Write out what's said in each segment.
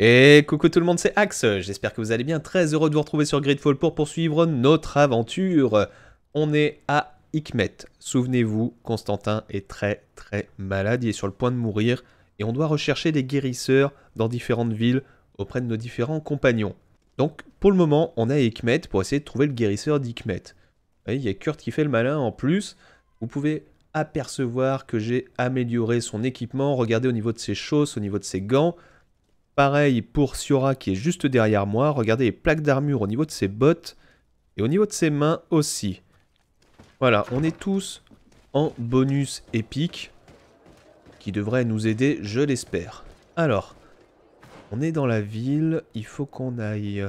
Et coucou tout le monde, c'est Axe, j'espère que vous allez bien, très heureux de vous retrouver sur Greedfall pour poursuivre notre aventure. On est à Hikmet, souvenez-vous, Constantin est très malade, il est sur le point de mourir, et on doit rechercher des guérisseurs dans différentes villes auprès de nos différents compagnons. Donc pour le moment, on est à Hikmet pour essayer de trouver le guérisseur d'Hikmet. Vous voyez, il y a Kurt qui fait le malin en plus, vous pouvez apercevoir que j'ai amélioré son équipement, regardez au niveau de ses chausses, au niveau de ses gants. Pareil pour Siora qui est juste derrière moi. Regardez les plaques d'armure au niveau de ses bottes. Et au niveau de ses mains aussi. Voilà, on est tous en bonus épique. Qui devrait nous aider, je l'espère. Alors, on est dans la ville. Il faut qu'on aille...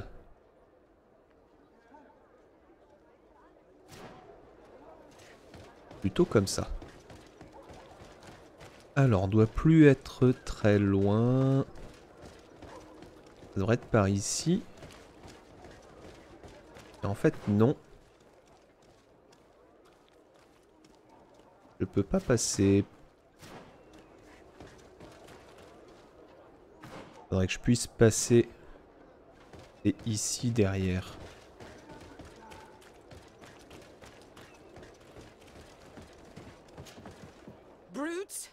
plutôt comme ça. Alors, on doit plus être très loin... Ça devrait être par ici. Et en fait, non. Je peux pas passer. Faudrait que je puisse passer. Et ici derrière. Brutes,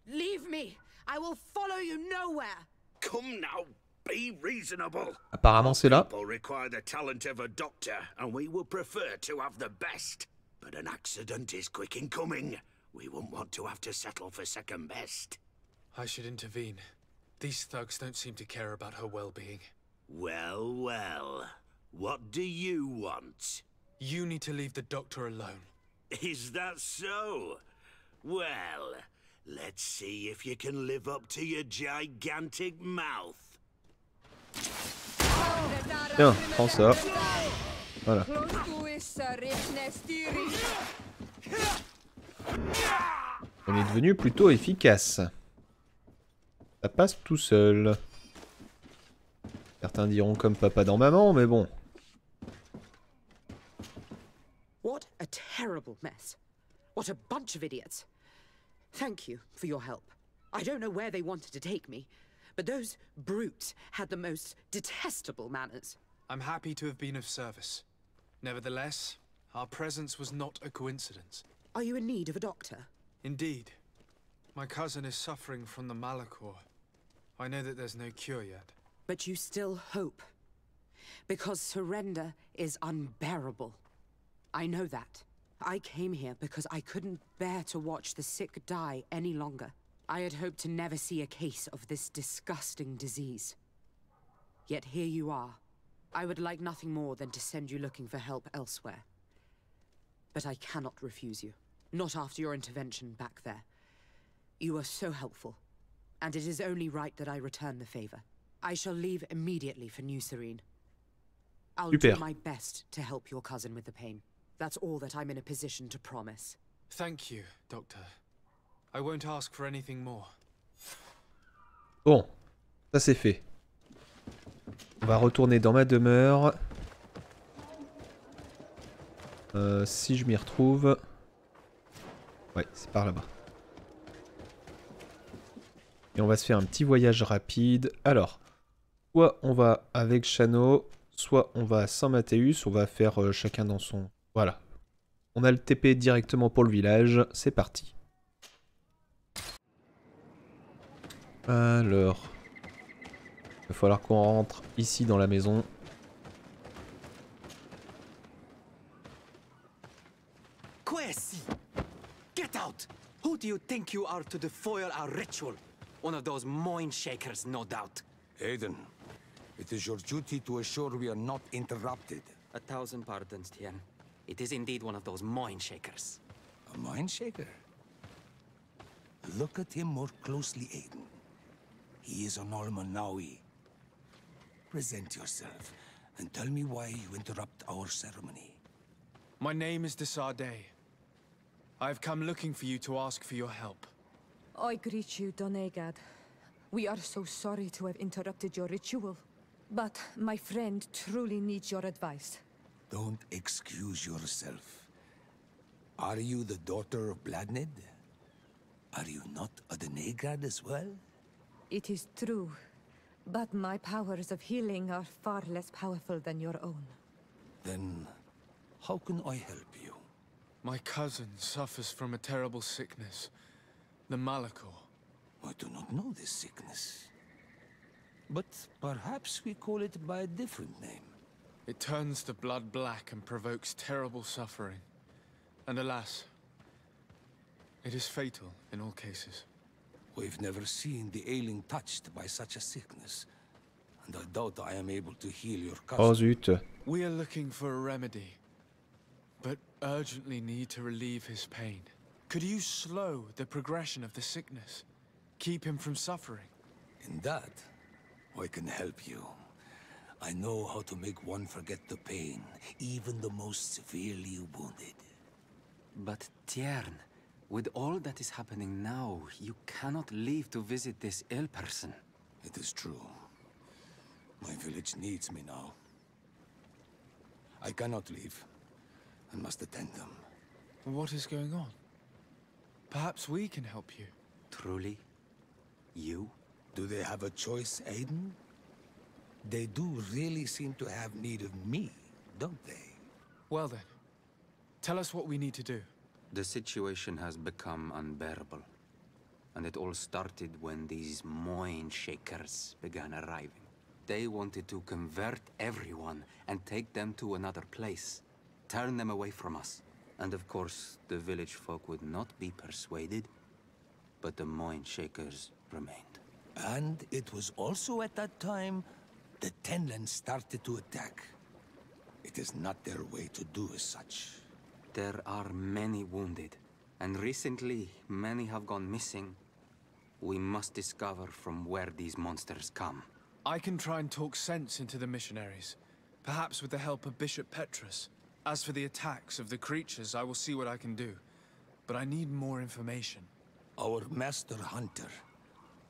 leave me. I will follow you nowhere. Come now. Be reasonable. Apparemment c'est là. People require the talent of a doctor, and we would prefer to have the best. But an accident is quick in coming. We wouldn't want to have to settle for second best. I should intervene. These thugs don't seem to care about her well-being. Well, well. What do you want? You need to leave the doctor alone. Is that so? Well, let's see if you can live up to your gigantic mouth. Tiens, prends ça. Voilà. On est devenu plutôt efficace. Ça passe tout seul. Certains diront comme papa dans maman, mais bon. What a terrible mess. What a bunch of idiots. Thank you for your help. I don't know where they wanted to take me, but those brutes had the most detestable manners. I'm happy to have been of service. Nevertheless, our presence was not a coincidence. Are you in need of a doctor? Indeed. My cousin is suffering from the Malachor. I know that there's no cure yet. But you still hope. Because surrender is unbearable. I know that. I came here because I couldn't bear to watch the sick die any longer. I had hoped to never see a case of this disgusting disease. Yet here you are. I would like nothing more than to send you looking for help elsewhere. But I cannot refuse you. Not after your intervention back there. You were so helpful. And it is only right that I return the favor. I shall leave immediately for New Serene. I'll do my best to help your cousin with the pain. That's all that I'm in a position to promise. Thank you, Doctor. I won't ask for anything more. Bon, ça c'est fait. On va retourner dans ma demeure. Si je m'y retrouve... Ouais, c'est par là-bas. Et on va se faire un petit voyage rapide. Alors, soit on va avec Chano, soit on va à Saint-Mathéus. On va faire chacun dans son... Voilà. On a le TP directement pour le village. C'est parti. Alors... Il va falloir qu'on rentre ici dans la maison. Quesi! Get out! Who do you think you are to foil our ritual? One of those mind shakers, no doubt. Aiden, it is your duty to assure we are not interrupted. 1,000 pardons, Tien. It is indeed one of those mind shakers. A mind shaker? Look at him more closely, Aiden. He is an Almanawi. Present yourself, and tell me why you interrupt our ceremony. My name is Desardet. I have come looking for you to ask for your help. I greet you, Donegad. We are so sorry to have interrupted your ritual. But my friend truly needs your advice. Don't excuse yourself. Are you the daughter of Bladned? Are you not a Denegad as well? It is true. But my powers of healing are far less powerful than your own. Then, how can I help you? My cousin suffers from a terrible sickness, the malachor. I do not know this sickness. But perhaps we call it by a different name. It turns the blood black and provokes terrible suffering. And alas, it is fatal in all cases. We've never seen the ailing touched by such a sickness. And I doubt I am able to heal your cousin. Oh zut. We are looking for a remedy, but urgently need to relieve his pain. Could you slow the progression of the sickness? Keep him from suffering? In that, I can help you. I know how to make one forget the pain, even the most severely wounded. But Tiern, with all that is happening now, you cannot leave to visit this ill person. It is true. My village needs me now. I cannot leave. I must attend them. What is going on? Perhaps we can help you. Truly? You? Do they have a choice, Aiden? They do really seem to have need of me, don't they? Well then, tell us what we need to do. The situation has become unbearable. And it all started when these Moin Shakers began arriving. They wanted to convert everyone and take them to another place. Turn them away from us. And of course, the village folk would not be persuaded. But the Moin Shakers remained. And it was also at that time the Tenlands started to attack. It is not their way to do as such. There are many wounded, and recently many have gone missing. We must discover from where these monsters come. I can try and talk sense into the missionaries, perhaps with the help of Bishop Petrus. As for the attacks of the creatures, I will see what I can do. But I need more information. Our master hunter,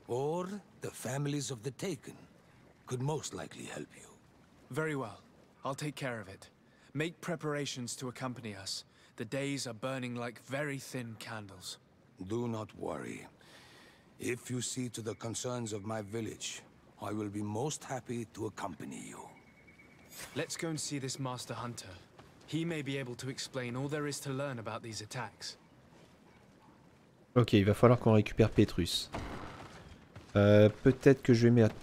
or the families of the Taken, could most likely help you. Very well. I'll take care of it. Make preparations to accompany us. The days are burning like very thin candles. Do not worry. If you see to the concerns of my village, I will be most happy to accompany you. Let's go and see this Master Hunter. He may be able to explain all there is to learn about these attacks. Ok, il va falloir qu'on récupère Petrus. Peut-être que je vais mettre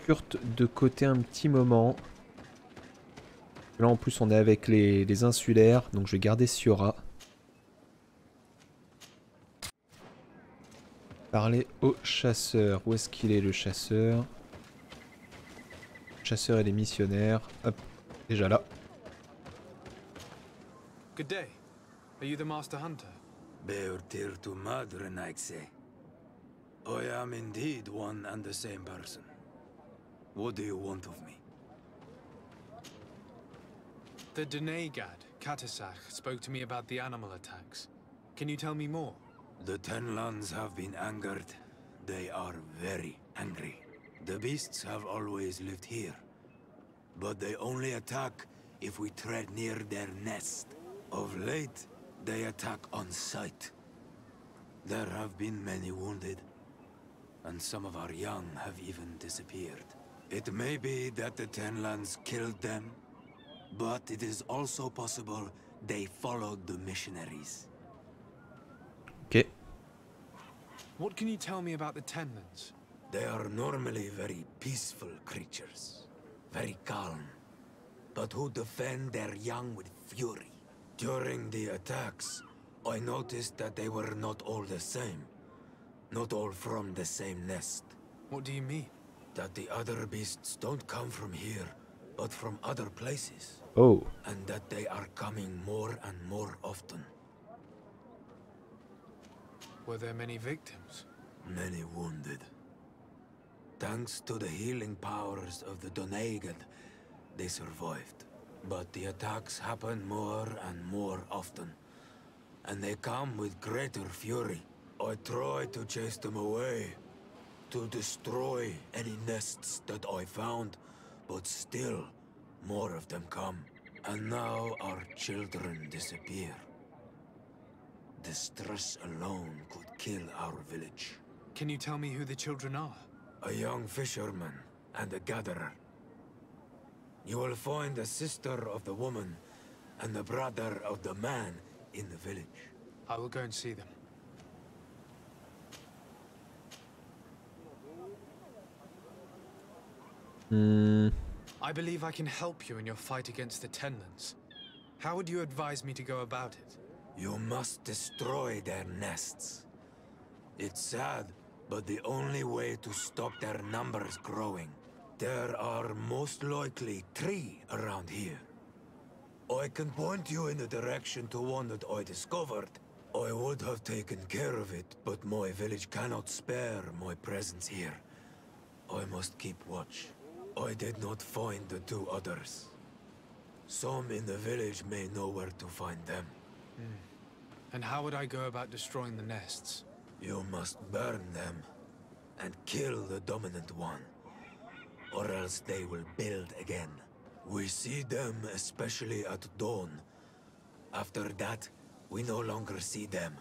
Kurt de côté un petit moment. Là en plus on est avec les insulaires, donc je vais garder Siora. Parler au chasseur. Où est-ce qu'il est le chasseur? Chasseur et les missionnaires. Hop, déjà là. Good day. Are you the Master Hunter? Beurtir to madren, akse. I am indeed one and the same person. What do you want of me? The Denegad, Katasach, spoke to me about the animal attacks. Can you tell me more? The Tenlands have been angered. They are very angry. The beasts have always lived here. But they only attack if we tread near their nest. Of late, they attack on sight. There have been many wounded. And some of our young have even disappeared. It may be that the Tenlands killed them, but it is also possible they followed the missionaries. Ok. What can you tell me about the Tenlands? They are normally very peaceful creatures, very calm, but who defend their young with fury. During the attacks, I noticed that they were not all the same. Not all from the same nest. What do you mean? That the other beasts don't come from here, but from other places. Oh. And that they are coming more and more often. Were there many victims? Many wounded. Thanks to the healing powers of the Donegad, they survived. But the attacks happen more and more often. And they come with greater fury. I try to chase them away. To destroy any nests that I found. But still, more of them come. And now our children disappear. The stress alone could kill our village. Can you tell me who the children are? A young fisherman, and a gatherer. You will find the sister of the woman and the brother of the man in the village. I will go and see them. I believe I can help you in your fight against the Tenlands. How would you advise me to go about it? You must destroy their nests. It's sad, but the only way to stop their numbers growing. There are most likely 3 around here. I can point you in the direction to one that I discovered. I would have taken care of it, but my village cannot spare my presence here. I must keep watch. I did not find the 2 others. Some in the village may know where to find them. And how would I go about destroying the nests? You must burn them and kill the dominant one, or else they will build again. We see them especially at dawn. After that, we no longer see them.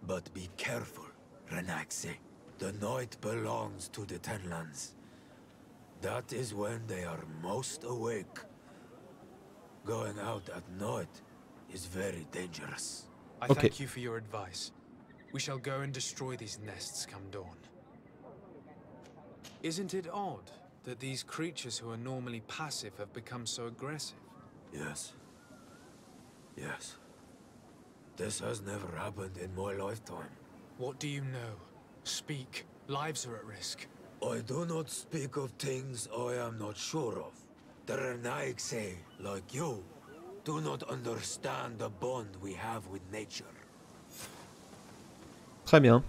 But be careful, Renaxe. The night belongs to the Tenlands. That is when they are most awake. Going out at night is very dangerous. I thank you for your advice. We shall go and destroy these nests come dawn. Isn't it odd that these creatures who are normally passive have become so aggressive? Yes. Yes. This has never happened in my lifetime. What do you know? Speak. Lives are at risk. I do not speak of things I am not sure of. The Renaxe, like you, do not understand the bond we have with nature. Très bien.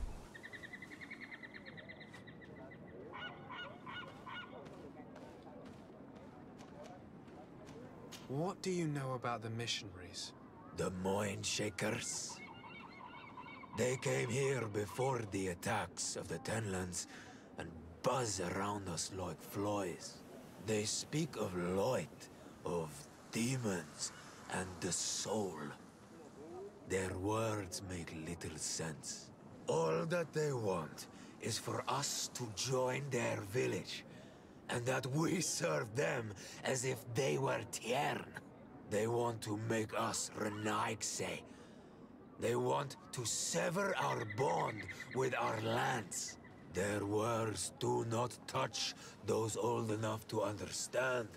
What do you know about the missionaries? The Mind Shakers. They came here before the attacks of the Tenlands and buzz around us like flies. They speak of light, of demons, and the soul. Their words make little sense. All that they want is for us to join their village, and that we serve them as if they were Tiern. They want to make us Renaxe. They want to sever our bond with our lands. Their words do not touch those old enough to understand.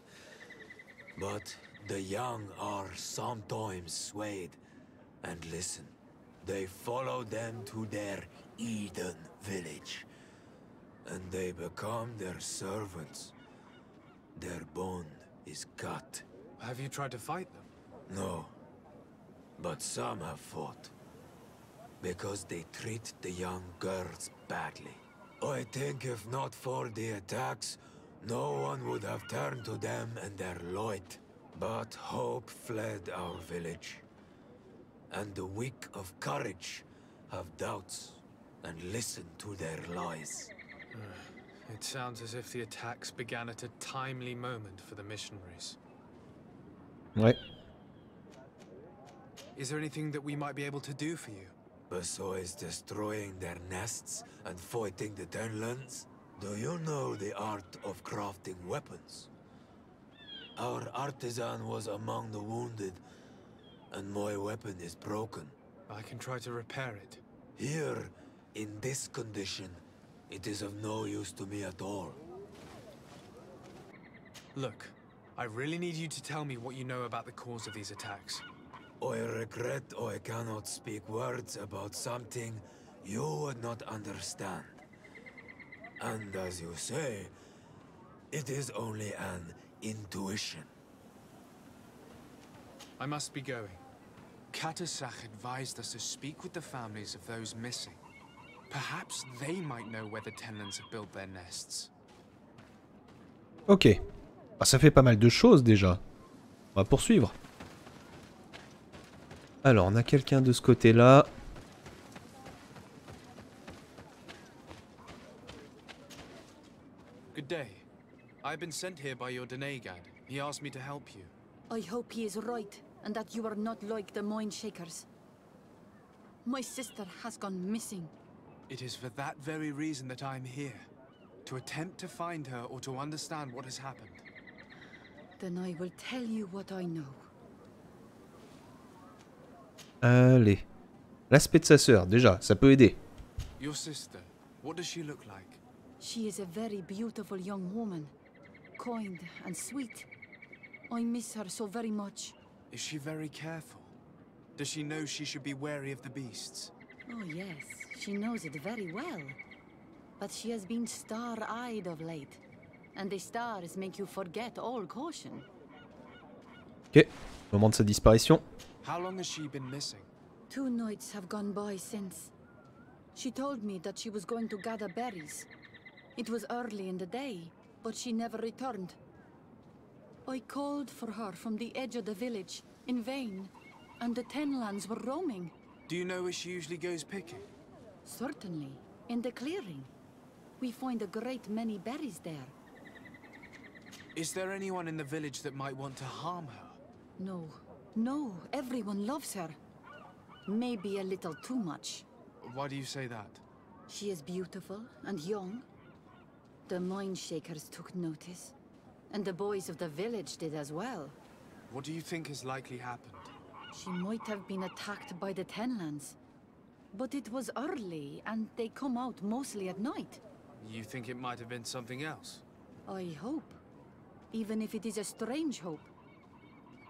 But the young are sometimes swayed and listen. They follow them to their Eden village. And they become their servants. Their bond is cut. Have you tried to fight them? No. But some have fought. Because they treat the young girls badly. I think if not for the attacks, no one would have turned to them and their light. But hope fled our village. And the weak of courage have doubts and listen to their lies. It sounds as if the attacks began at a timely moment for the missionaries. Ouais. Is there anything that we might be able to do for you? Besides destroying their nests and fighting the Tenlands, do you know the art of crafting weapons? Our artisan was among the wounded, and my weapon is broken. I can try to repair it. Here, in this condition, it is of no use to me at all. Look, I really need you to tell me what you know about the cause of these attacks. I regret I cannot speak words about something you would not understand. And as you say, it is only an intuition. I must be going. Katasach advised us to speak with the families of those missing. Perhaps they might know where the Tenlands have built their nests. Ok. Ah, ça fait pas mal de choses déjà. On va poursuivre. Alors, on a quelqu'un de ce côté-là. Good day. I've been sent here by your Denegad. He asked me to help you. I hope he is right, and that you are not like the Mind Shakers. My sister has gone missing. It is for that very reason that I'm here. To attempt to find her or to understand what has happened? Then I will tell you what I know. Allez. L'aspect de sa sœur, déjà, ça peut aider. Your sister, what does she look like? She is a very beautiful young woman. Kind and sweet. I miss her so very much. Is she very careful? Does she know she should be wary of the beasts? Oh yes, she knows it very well. But she has been star-eyed of late. And the stars make you forget all caution. Ok, moment de sa disparition. How long has she been missing? 2 nights have gone by since. She told me that she was going to gather berries. It was early in the day, but she never returned. I called for her from the edge of the village, in vain, and the Tenlands were roaming. Do you know where she usually goes picking? Certainly, in the clearing. We find a great many berries there. Is there anyone in the village that might want to harm her? No, everyone loves her. Maybe a little too much. Why do you say that? She is beautiful and young. The Mindshakers took notice. And the boys of the village did as well. What do you think has likely happened? She might have been attacked by the Tenlands. But it was early, and they come out mostly at night. You think it might have been something else? I hope. Even if it is a strange hope.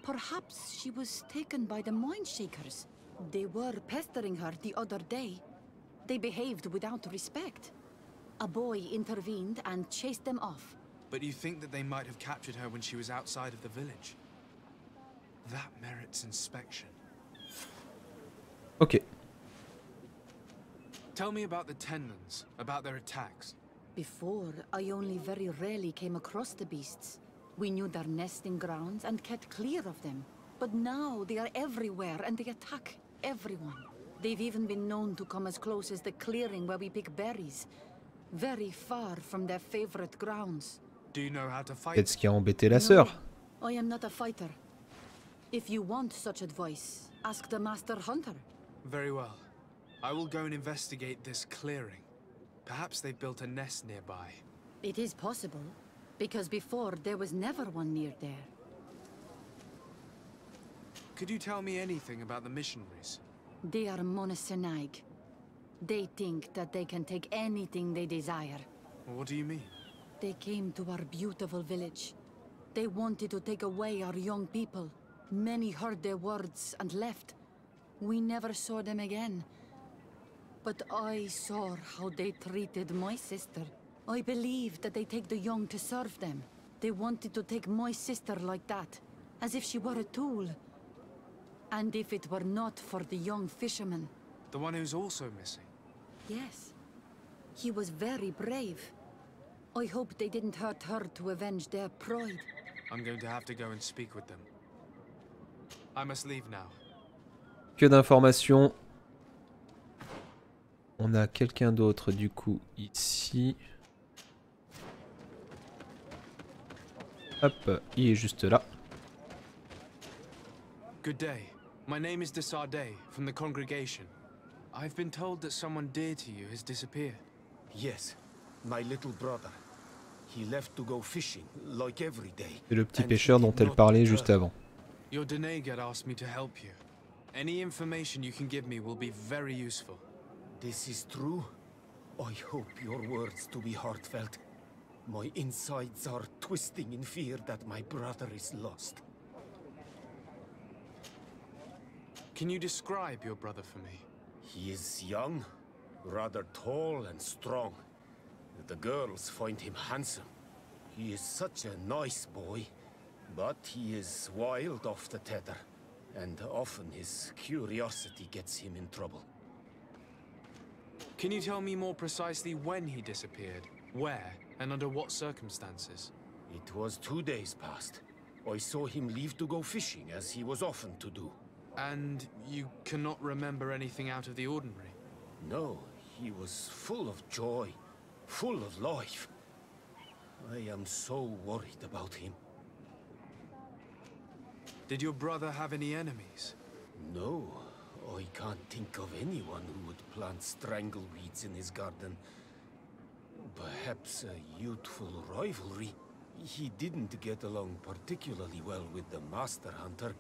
Perhaps she was taken by the Mindshakers. They were pestering her the other day. They behaved without respect. A boy intervened and chased them off. But you think that they might have captured her when she was outside of the village? That merits inspection. Ok. Tell me about the Tenlands, about their attacks. Before, I only very rarely came across the beasts. We knew their nesting grounds and kept clear of them. But now they are everywhere and they attack everyone. They've even been known to come as close as the clearing where we pick berries. Very far from their favorite grounds. Do you know how to fight? Peut-être ce qui a embêté la sœur. I am not a fighter. If you want such advice, ask the Master Hunter. Very well. I will go and investigate this clearing. Perhaps they built a nest nearby. It is possible, because before there was never one near there. Could you tell me anything about the missionaries? They are monosynaig. They think that they can take anything they desire. What do you mean? They came to our beautiful village. They wanted to take away our young people. Many heard their words and left. We never saw them again. But I saw how they treated my sister. I believe that they take the young to serve them. They wanted to take my sister like that, as if she were a tool. And if it were not for the young fisherman... The one who's also missing? Yes. He was very brave. I hope they didn't hurt her to avenge their pride. I'm going to have to go and speak with them. I must leave now. Que d'informations. On a quelqu'un d'autre du coup ici. Hop, il est juste là. Good day. My name is Desardet, from the congregation. I've been told that someone dear to you has disappeared. Yes, my little brother. He left to go fishing, like every day. C'est le petit pêcheur dont elle parlait juste avant. Your Donegad asked me to help you. Any information you can give me will be very useful. This is true. I hope your words to be heartfelt. My insides are twisting in fear that my brother is lost. Can you describe your brother for me? He is young, rather tall and strong. The girls find him handsome. He is such a nice boy, but he is wild off the tether, and often his curiosity gets him in trouble. Can you tell me more precisely when he disappeared, where, and under what circumstances? It was 2 days past. I saw him leave to go fishing, as he was often to do. And you cannot remember anything out of the ordinary? No, he was full of joy, full of life. I am so worried about him. Did your brother have any enemies? No, I can't think of anyone who would plant strangleweeds in his garden. Perhaps a youthful rivalry. He didn't get along particularly well with the Master Hunter,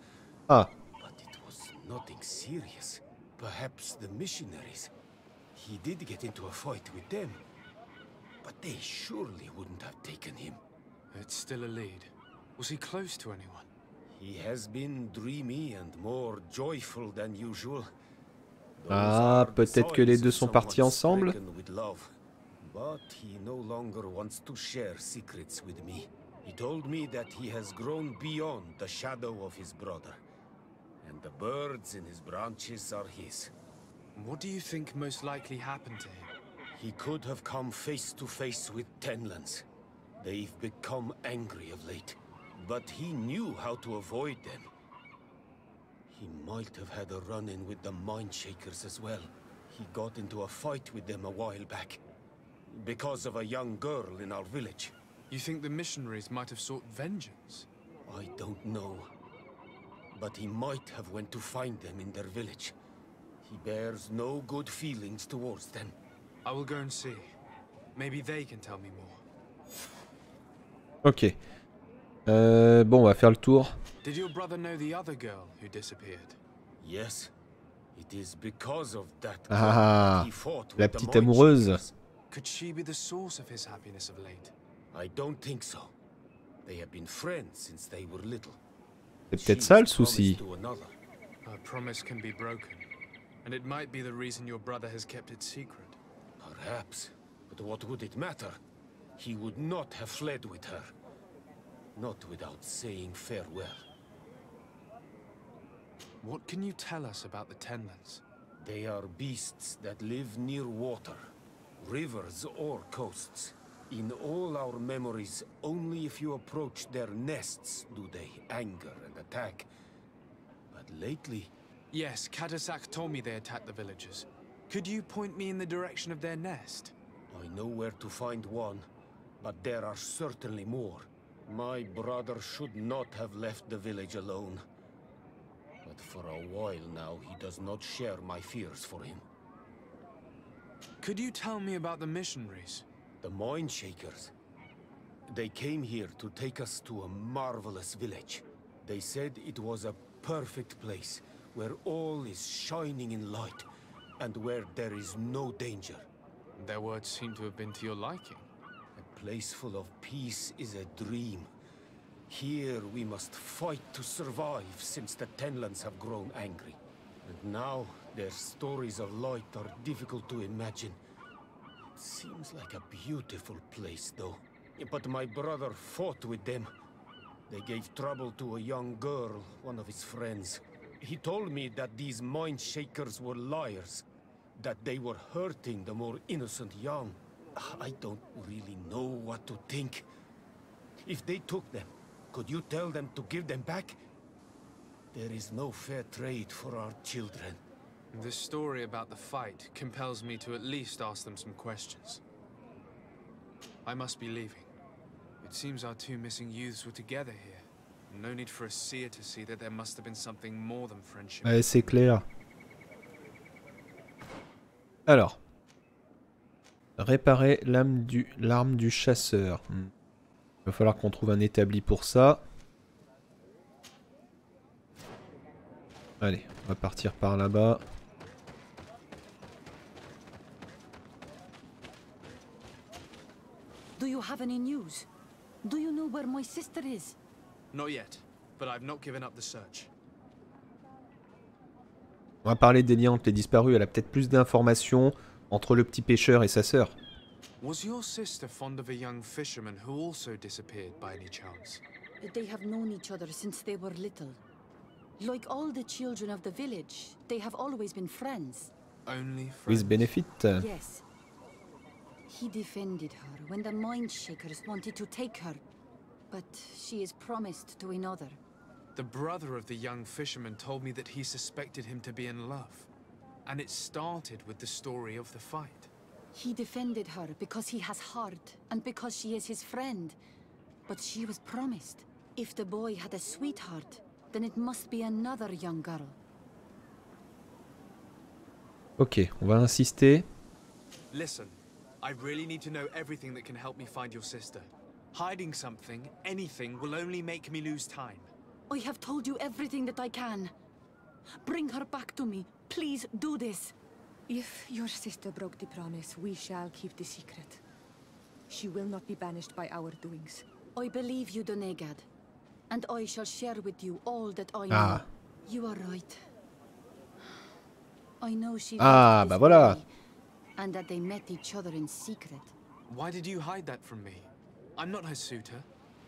Ah, but it was nothing serious. Perhaps the missionaries. He did get into a fight with them, but they surely wouldn't have taken him. It's still a lead. Was he close to anyone? He has been dreamy and more joyful than usual. ah, peut-être que les deux sont partis ensemble. But he no longer wants to share secrets with me. He told me that he has grown beyond the shadow of his brother, and the birds in his branches are his. What do you think most likely happened to him? He could have come face to face with Tenlands. They've become angry of late, but he knew how to avoid them. He might have had a run-in with the Mindshakers as well. He got into a fight with them a while back, because of a young girl in our village. You think the missionaries might have sought vengeance? I don't know, but he might have went to find them in their village. He bears no good feelings towards them. I will go and see. Maybe they can tell me more. Ok. Bon, on va faire le tour. Did your brother know the other girl who disappeared? Yes. It is because of that Ah, he fought la with the petite amoureuse. Mindshakers. Could she be the source of his happiness of late? I don't think so. They have been friends since they were little. C'est peut-être ça le souci. A promise can be broken, and it might be the reason your brother has kept it secret. Perhaps, but what would it matter? He would not have fled with her. Not without saying farewell. What can you tell us about the Tenlands? They are beasts that live near water, rivers or coasts. In all our memories, only if you approach their nests do they anger and attack. But lately... Yes, Katasak told me they attacked the villagers. Could you point me in the direction of their nest? I know where to find one, but there are certainly more. My brother should not have left the village alone. But for a while now, he does not share my fears for him. Could you tell me about the missionaries? The Mindshakers. They came here to take us to a marvelous village. They said it was a perfect place, where all is shining in light, and where there is no danger. Their words seem to have been to your liking. A place full of peace is a dream. Here we must fight to survive, since the Tenlands have grown angry. And now, their stories of light are difficult to imagine. It seems like a beautiful place, though. But my brother fought with them. They gave trouble to a young girl, one of his friends. He told me that these Mindshakers were liars, that they were hurting the more innocent young. I don't really know what to think. If they took them, could you tell them to give them back? There is no fair trade for our children. This story about the fight compels me to at least ask them some questions. I must be leaving. It seems our two missing youths were together here. No need for a seer to see that there must have been something more than friendship. Ouais, c'est clair. Alors. Réparer l'arme du chasseur. Il va falloir qu'on trouve un établi pour ça. Allez, on va partir par là-bas. Do you have any news? Do you know where my sister is? Not yet, but I've not given up the search. On va parler des liens entre les disparus. Elle a peut-être plus d'informations entre le petit pêcheur et sa sœur. Was your sister fond of a young fisherman who also disappeared by any chance? They have known each other since they were little. Like all the children of the village, they have always been friends. Only friends? With benefit. Yes. He defended her when the Mindshakers wanted to take her, but she is promised to another. The brother of the young fisherman told me that he suspected him to be in love. And it started with the story of the fight. He defended her because he has heart, and because she is his friend. But she was promised. If the boy had a sweetheart, then it must be another young girl. Ok, on va insister. Listen, I really need to know everything that can help me find your sister. Hiding something, anything, will only make me lose time. I have told you everything that I can. Bring her back to me. Please do this. If your sister broke the promise, we shall keep the secret. She will not be banished by our doings. I believe you, Donegad. And I shall share with you all that I know. You are right. I know she Ah, bah voilà. boy, and that they met each other in secret. Why did you hide that from me? I'm not her suitor.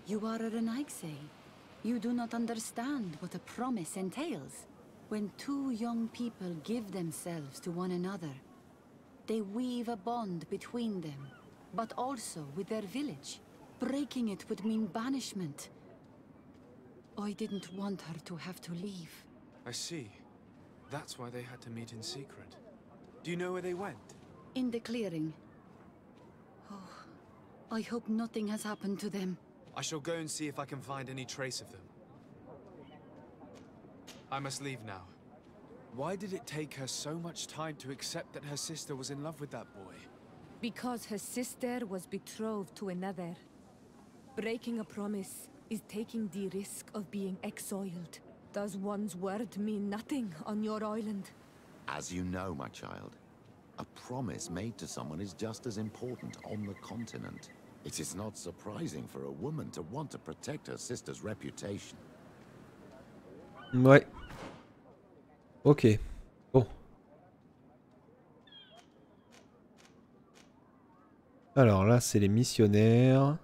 You are an akse. You do not understand what a promise entails. When two young people give themselves to one another, they weave a bond between them, but also with their village. Breaking it would mean banishment. I didn't want her to have to leave. I see. That's why they had to meet in secret. Do you know where they went? In the clearing. Oh, I hope nothing has happened to them. I shall go and see if I can find any trace of them. I must leave now. Why did it take her so much time to accept that her sister was in love with that boy? Because her sister was betrothed to another. Breaking a promise is taking the risk of being exiled. Does one's word mean nothing on your island? As you know, my child, a promise made to someone is just as important on the continent. It is not surprising for a woman to want to protect her sister's reputation. Ouais. Ok. Bon. Alors là, c'est les missionnaires.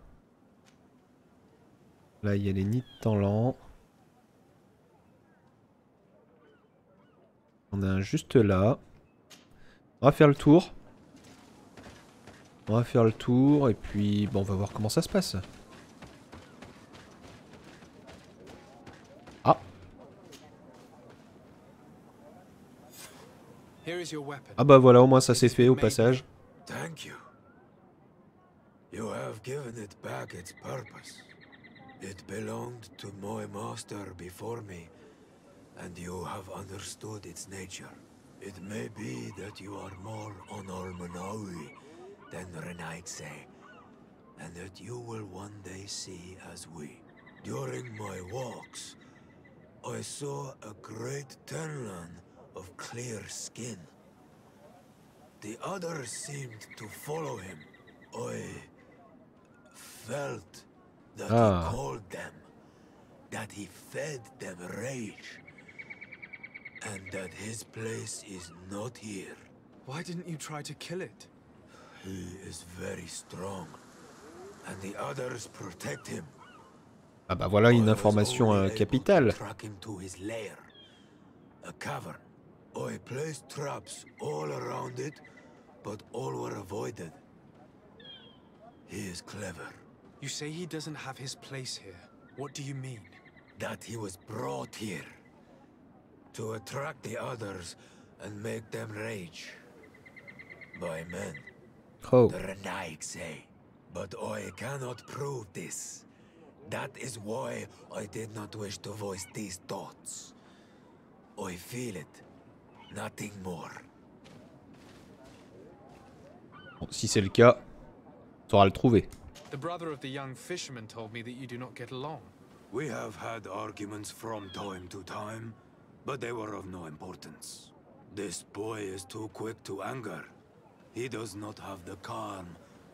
Là, il y a les nids de temps lent. On a un juste là. On va faire le tour. On va faire le tour et puis bon, on va voir comment ça se passe. Ah. Ah bah voilà, au moins ça s'est fait au passage. Thank you. You have given it back its purpose. It belonged to my master before me, and you have understood its nature. It may be that you are more on Almanawi than Renaigse, and that you will one day see as we. During my walks, I saw a great Tenlan of clear skin. The others seemed to follow him. I felt that he called them, that he fed them rage, and that his place is not here. Why didn't you try to kill it? He is very strong, and the others protect him. Ah bah voilà une information capitale. Track him to his lair, a cavern. I placed traps all around it, but all were avoided. He is clever. You say he doesn't have his place here. What do you mean? That he was brought here to attract the others and make them rage. By men. Oh. The Renaig say. But I cannot prove this. That is why I did not wish to voice these thoughts. I feel it. Nothing more. Bon, si c'est le cas, tu auras le trouver. The brother of the young fisherman told me that you do not get along. We have had arguments from time to time, but they were of no importance. This boy is too quick to anger. He does not have the calm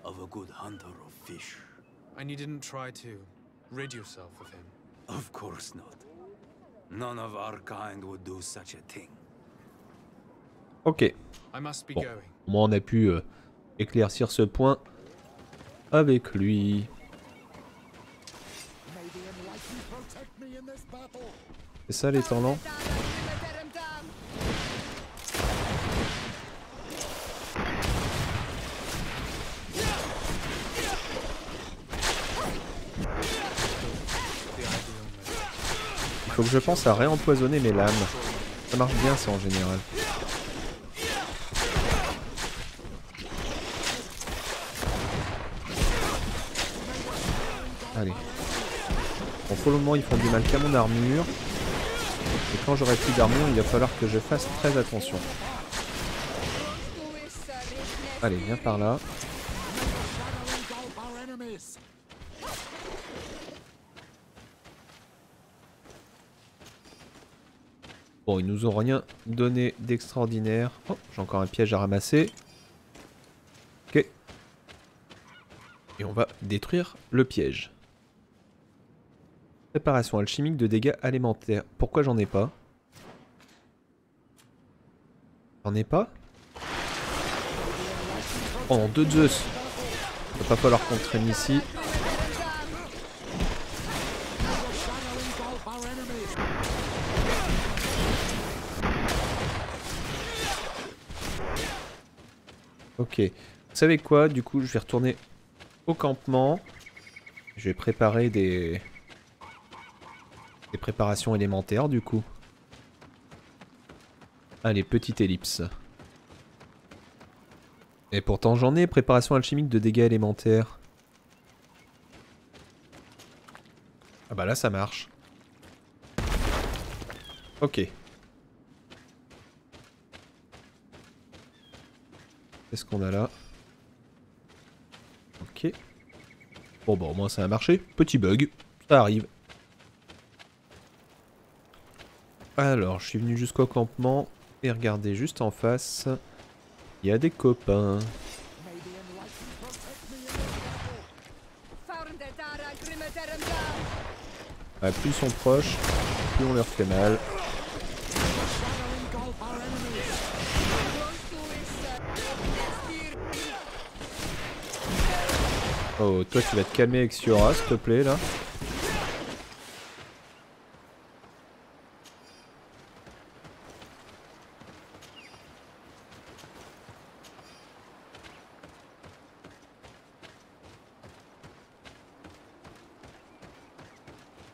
of a good hunter of fish. And you didn't try to rid yourself of him? Of course not. None of our kind would do such a thing. Ok. I must be Bon, going. moi on a pu éclaircir ce point avec lui. C'est ça les temps lents. Il faut que je pense à réempoisonner mes lames. Ça marche bien ça en général. Allez. Bon, pour le moment ils font du mal qu'à mon armure. Et quand j'aurai plus d'armure, il va falloir que je fasse très attention. Allez, viens par là. Bon, ils nous ont rien donné d'extraordinaire. Oh, j'ai encore un piège à ramasser. Ok. Et on va détruire le piège. Préparation alchimique de dégâts alimentaires. Pourquoi j'en ai pas? J'en ai pas? Oh, en 2 Zeus. Il va pas falloir qu'on traîne ici. Ok. Vous savez quoi? Du coup, je vais retourner au campement. Je vais préparer des préparations élémentaires, du coup. Allez, petite ellipse. Et pourtant, j'en ai. Préparation alchimique de dégâts élémentaires. Ah bah là, ça marche. Ok. Qu'est-ce qu'on a là? Ok. Bon bah au moins ça a marché. Petit bug. Ça arrive. Alors, je suis venu jusqu'au campement. Et regardez, juste en face, il y a des copains. Ah, plus ils sont proches, plus on leur fait mal. Oh, toi tu vas te calmer avec Siora, s'il te plaît, là.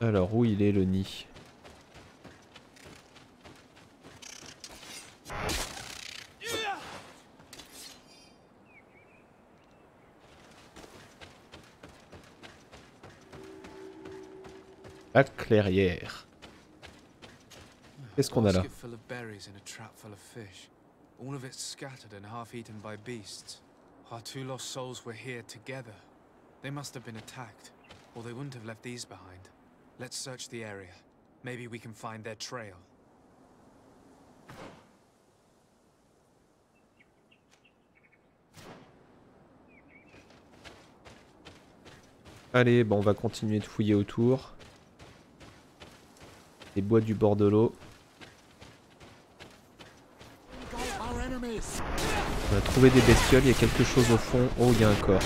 Alors, où il est le nid? La clairière. Qu'est-ce qu'on a là? Basket full of berries and a trap full of fish. All of it scattered and half eaten by beasts. Our 2 lost souls were here together. They must have been attacked, or they wouldn't have left these behind. Let's search the area. Maybe we can find their trail. Allez, bon, on va continuer de fouiller autour. Les bois du bord de l'eau. On a trouvé des bestioles, il y a quelque chose au fond. Oh, il y a un corps.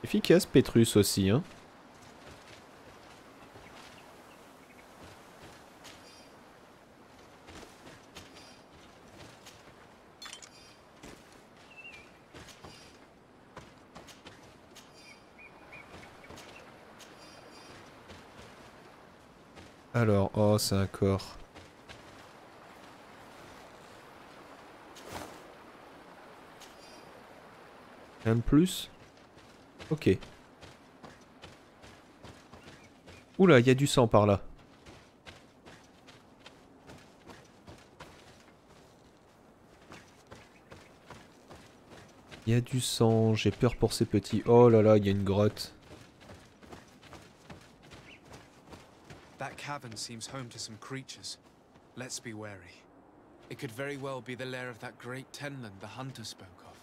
Efficace Pétrus aussi, hein. Alors, oh, c'est un corps. Un plus? Ok. Oula, il y a du sang par là. Il y a du sang, j'ai peur pour ces petits. Oh là là, il y a une grotte. That cavern seems home to some creatures. Let's be wary. It could very well be the lair of that great tenland the hunter spoke of.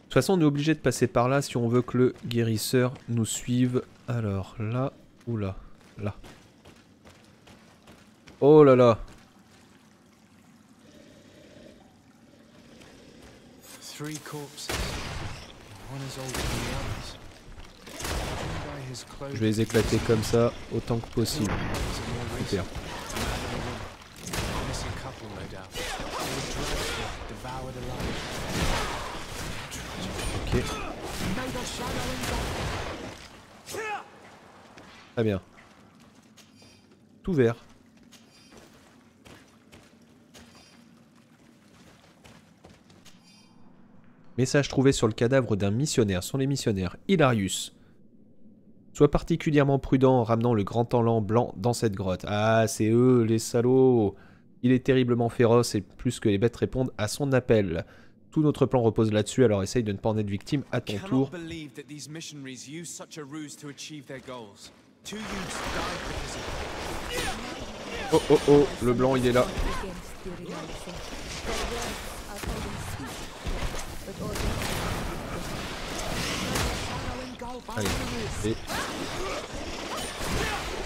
De toute façon, on est obligé de passer par là si on veut que le guérisseur nous suive. Alors, là ou là? Là. Oh là là. Je vais les éclater comme ça, autant que possible. Super. Ok. Très bien. Tout vert. Message trouvé sur le cadavre d'un missionnaire. Ce sont les missionnaires. Hilarius. Sois particulièrement prudent en ramenant le grand élan blanc dans cette grotte. Ah, c'est eux, les salauds. Il est terriblement féroce et plus que les bêtes répondent à son appel. Tout notre plan repose là-dessus, alors essaye de ne pas en être victime à ton tour. Oh oh oh, le blanc il est là. Allez, et...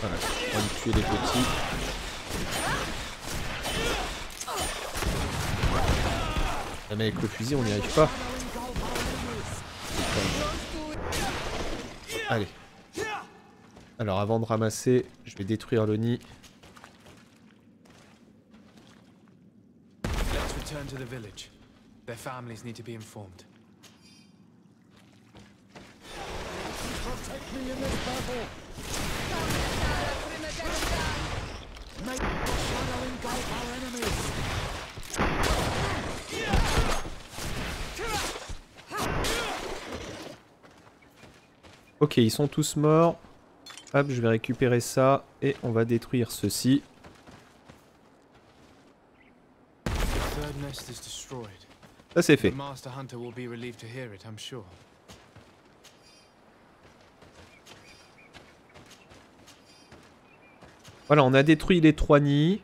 Voilà, on va tuer les petits. Ah, mais avec le fusil on n'y arrive pas. Allez. Alors avant de ramasser, je vais détruire le nid. Let's return to the village. Their families need to be informed. Protect me in this battle! Make the shadow engulf our enemies! Ok, ils sont tous morts. Hop, je vais récupérer ça et on va détruire ceci. Ça c'est fait. Voilà, on a détruit les 3 nids.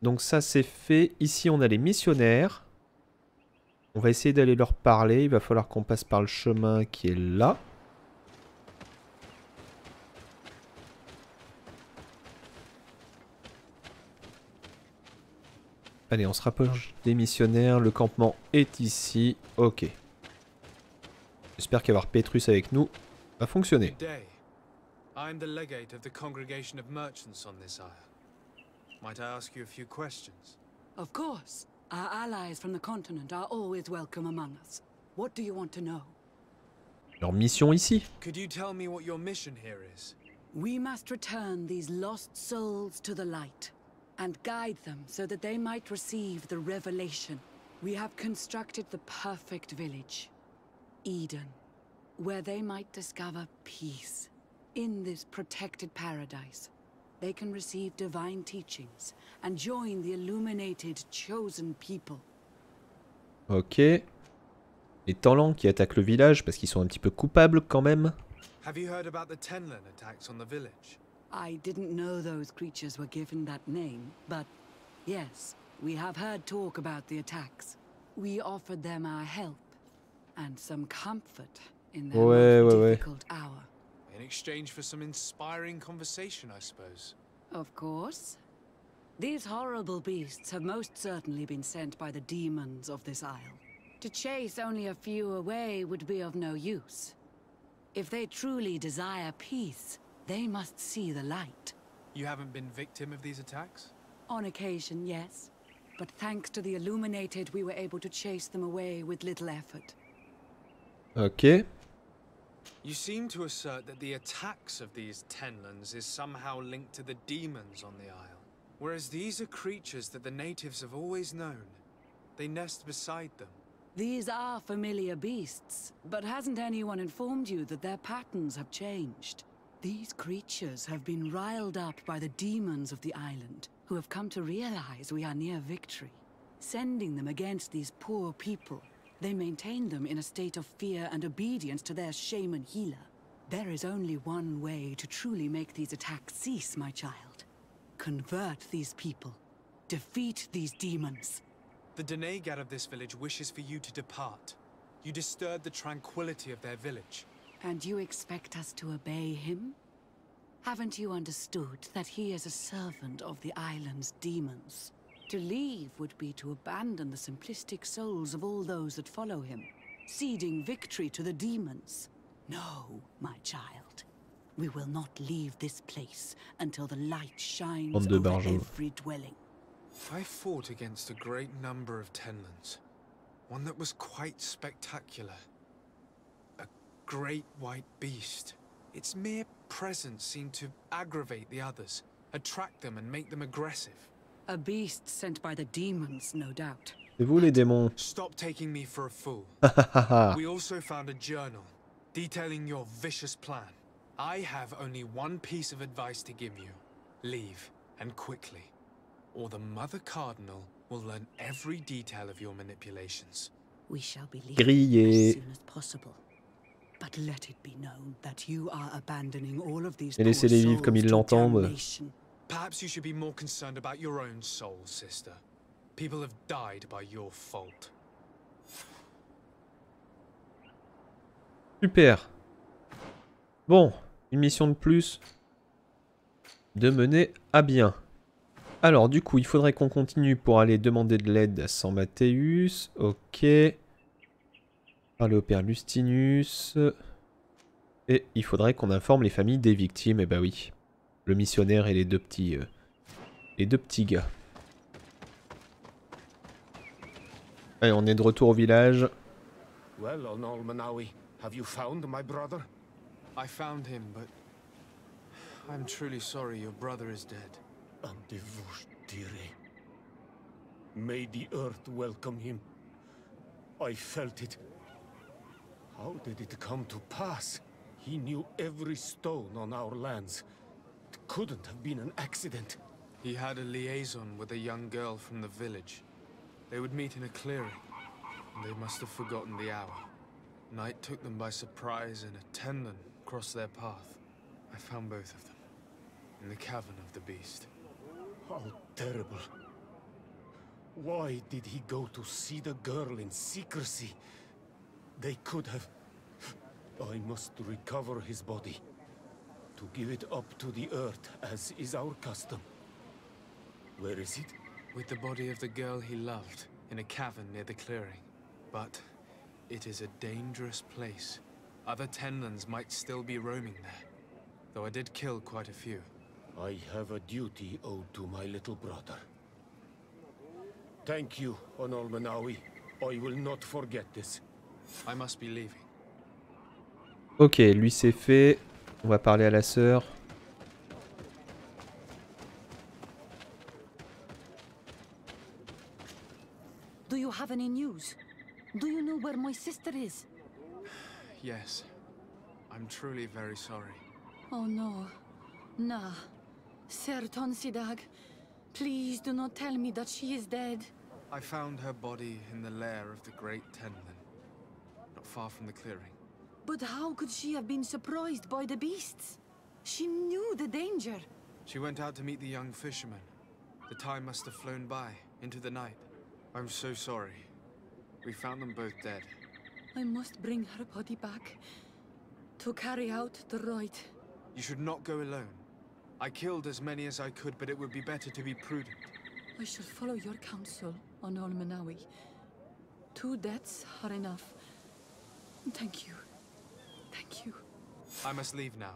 Donc ça c'est fait. Ici on a les missionnaires. On va essayer d'aller leur parler. Il va falloir qu'on passe par le chemin qui est là. Allez, on se rapproche des missionnaires. Le campement est ici. Ok. J'espère qu'avoir Petrus avec nous va fonctionner. I'm the legate of the congregation of merchants on this isle. Might I ask you a few questions? Of course. Our allies from the continent are always welcome among us. What do you want to know? Leur mission ici. Could you tell me what your mission here is? We must return these lost souls to the light and guide them so that they might receive the revelation. We have constructed the perfect village, Eden, where they might discover peace. In this protected paradise, they can receive divine teachings and join the illuminated chosen people. Ok. Les Talents qui attaquent le village parce qu'ils sont un petit peu coupables quand même. Have you heard about the Tenlan attacks on the village? I didn't know those creatures were given that name, but yes, we have heard talk about the attacks. We offered them our help and some comfort in their most difficult hour. In exchange for some inspiring conversation, I suppose. Of course. These horrible beasts have most certainly been sent by the demons of this isle. To chase only a few away would be of no use. If they truly desire peace, they must see the light. You haven't been victim of these attacks? On occasion, yes. But thanks to the Illuminated, we were able to chase them away with little effort. Ok. You seem to assert that the attacks of these Tenlans is somehow linked to the demons on the isle. Whereas these are creatures that the natives have always known. They nest beside them. These are familiar beasts, but hasn't anyone informed you that their patterns have changed? These creatures have been riled up by the demons of the island, who have come to realize we are near victory. Sending them against these poor people, they maintain them in a state of fear and obedience to their shaman healer. There is only one way to truly make these attacks cease, my child. Convert these people. Defeat these demons. The Denegad of this village wishes for you to depart. You disturb the tranquility of their village. And you expect us to obey him? Haven't you understood that he is a servant of the island's demons? To leave would be to abandon the simplistic souls of all those that follow him, ceding victory to the demons. No, my child. We will not leave this place until the light shines over every dwelling. I fought against a great number of Tenlans. One that was quite spectacular. A great white beast. Its mere presence seemed to aggravate the others, attract them and make them aggressive. A beast sent by the demons, no doubt. C'est vous les démons. Stop taking me for a fool. We also found a journal detailing your vicious plan. I have only one piece of advice to give you. Leave, and quickly. Or the Mother Cardinal will learn every detail of your manipulations. We shall be leaving Grillé. as soon as possible. But let it be known that you are abandoning all of these Et laissez-les vivre comme ils l'entendent. Perhaps you should be more concerned about your own soul, sister. People have died by your fault. Super. Bon, une mission de plus de mener à bien. Alors du coup, il faudrait qu'on continue pour aller demander de l'aide à San Mathéus. Ok. Parler au père Lustinus. Et il faudrait qu'on informe les familles des victimes. Et bah oui. Le missionnaire et les deux petits gars. Allez, on est de retour au village. Well, Onolmanawi, have you found my brother? I found him, but I'm truly sorry your brother is dead. May the earth welcome him. I felt it. How did it come to pass? He knew every stone on our lands. It couldn't have been an accident. He had a liaison with a young girl from the village. They would meet in a clearing, and they must have forgotten the hour. Night took them by surprise, and a Tenlin crossed their path. I found both of them, in the cavern of the beast. How terrible. Why did he go to see the girl in secrecy? They could have... I must recover his body. To give it up to the earth, as is our custom. Where is it? With the body of the girl he loved, in a cavern near the clearing. But it is a dangerous place. Other Tenlins might still be roaming there. Though I did kill quite a few. I have a duty owed to my little brother. Thank you, Onolmanawi. I will not forget this. I must be leaving. Ok, lui c'est fait. On va parler à la sœur. Do you have any news? Do you know where my sister is? Yes. I'm truly very sorry. Oh no. Nah. Ser Tonsidag, please do not tell me that she is dead. I found her body in the lair of the great Tenlin, not far from the clearing. But how could she have been surprised by the beasts? She knew the danger. She went out to meet the young fisherman. The time must have flown by, into the night. I'm so sorry. We found them both dead. I must bring her body back to carry out the rite. You should not go alone. I killed as many as I could, but it would be better to be prudent. I shall follow your counsel, Onolmanawi. 2 deaths are enough. Thank you. Thank you. I must leave now.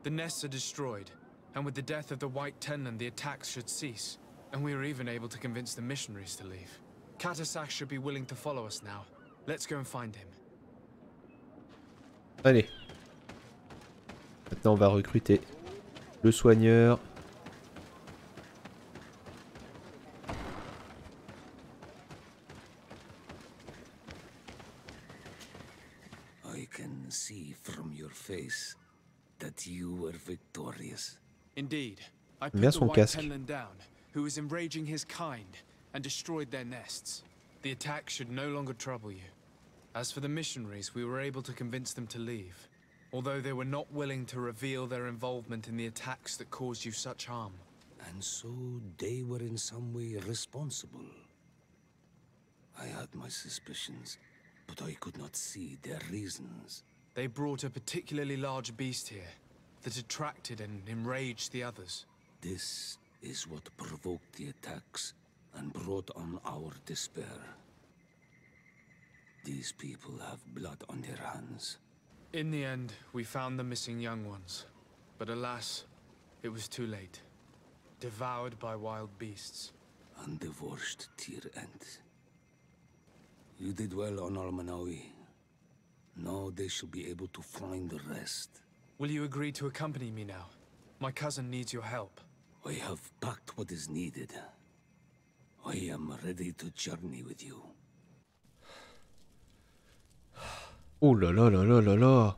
The nests are destroyed, and with the death of the White Tenlin, the attacks should cease. And we were even able to convince the missionaries to leave. Katasak should be willing to follow us now. Let's go and find him. Allez. Maintenant on va recruter le soigneur. I can see from your face that you were victorious. Indeed. I put Bien the son White casque. Tenlin down, who was enraging his kind, and destroyed their nests. The attack should no longer trouble you. As for the missionaries, we were able to convince them to leave, although they were not willing to reveal their involvement in the attacks that caused you such harm. And so they were in some way responsible. I had my suspicions, but I could not see their reasons. They brought a particularly large beast here that attracted and enraged the others. This is what provoked the attacks and brought on our despair. These people have blood on their hands. In the end, we found the missing young ones. But alas, it was too late. Devoured by wild beasts. Undivorced tier end. You did well on Almanawi. Now they shall be able to find the rest. Will you agree to accompany me now? My cousin needs your help. I have packed what is needed. I am ready to journey with you. Oh là là là là là là.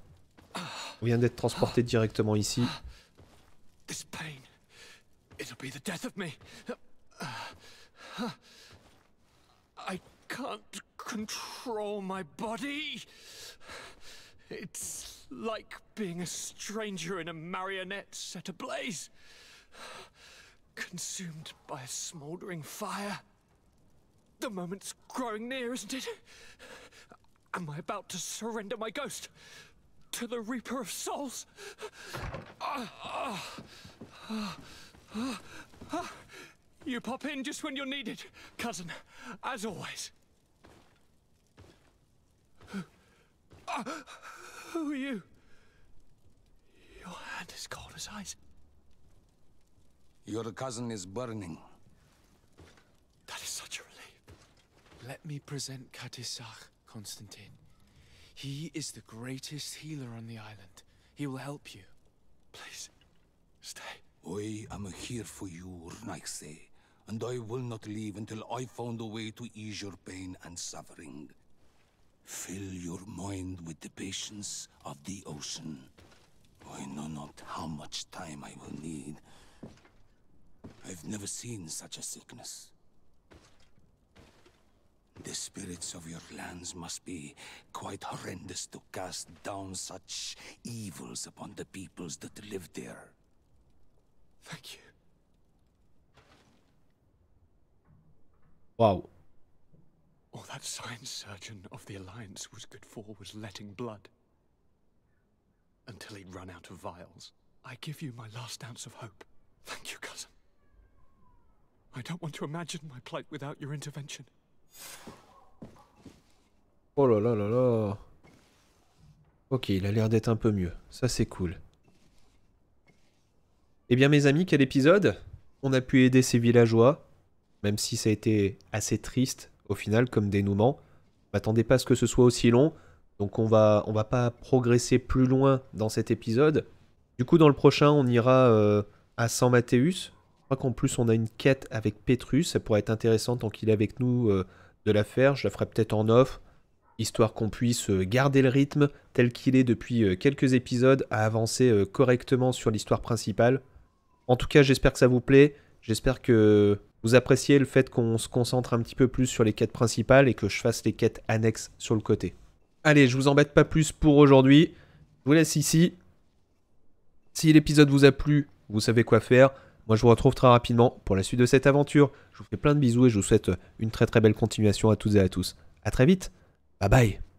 On vient d'être transporté directement ici. This pain, it'll be the death of me. I can't control my body. It's like being a stranger in a marionette set ablaze. Consumed by a smouldering fire. The moment's growing near, isn't it? Am I about to surrender my ghost to the Reaper of Souls? You pop in just when you're needed, cousin, as always. Who are you? Your hand is cold as ice. Your cousin is burning. That is such a relief. Let me present Katisach, Constantin. He is the greatest healer on the island. He will help you. Please, stay. I am here for you, Rnaikse, and I will not leave until I found a way to ease your pain and suffering. Fill your mind with the patience of the ocean. I know not how much time I will need. I've never seen such a sickness. The spirits of your lands must be quite horrendous to cast down such evils upon the peoples that live there. Thank you. Waouh. All that science surgeon of the Alliance was good for was letting blood. Until he'd run out of vials. I give you my last ounce of hope. Thank you, cousin. I don't want to imagine my plight without your intervention. Oh là là là là. Ok, il a l'air d'être un peu mieux. Ça, c'est cool. Eh bien, mes amis, quel épisode? On a pu aider ces villageois, même si ça a été assez triste, au final, comme dénouement. M'attendez pas à ce que ce soit aussi long, donc on va pas progresser plus loin dans cet épisode. Du coup, dans le prochain, on ira à San Mathéus. Je crois qu'en plus, on a une quête avec Petrus. Ça pourrait être intéressant tant qu'il est avec nous de la faire. Je la ferai peut-être en off, histoire qu'on puisse garder le rythme tel qu'il est depuis quelques épisodes, à avancer correctement sur l'histoire principale. En tout cas, j'espère que ça vous plaît. J'espère que vous appréciez le fait qu'on se concentre un petit peu plus sur les quêtes principales et que je fasse les quêtes annexes sur le côté. Allez, je vous embête pas plus pour aujourd'hui. Je vous laisse ici. Si l'épisode vous a plu, vous savez quoi faire. Moi, je vous retrouve très rapidement pour la suite de cette aventure. Je vous fais plein de bisous et je vous souhaite une très très belle continuation à toutes et à tous. À très vite. Bye bye.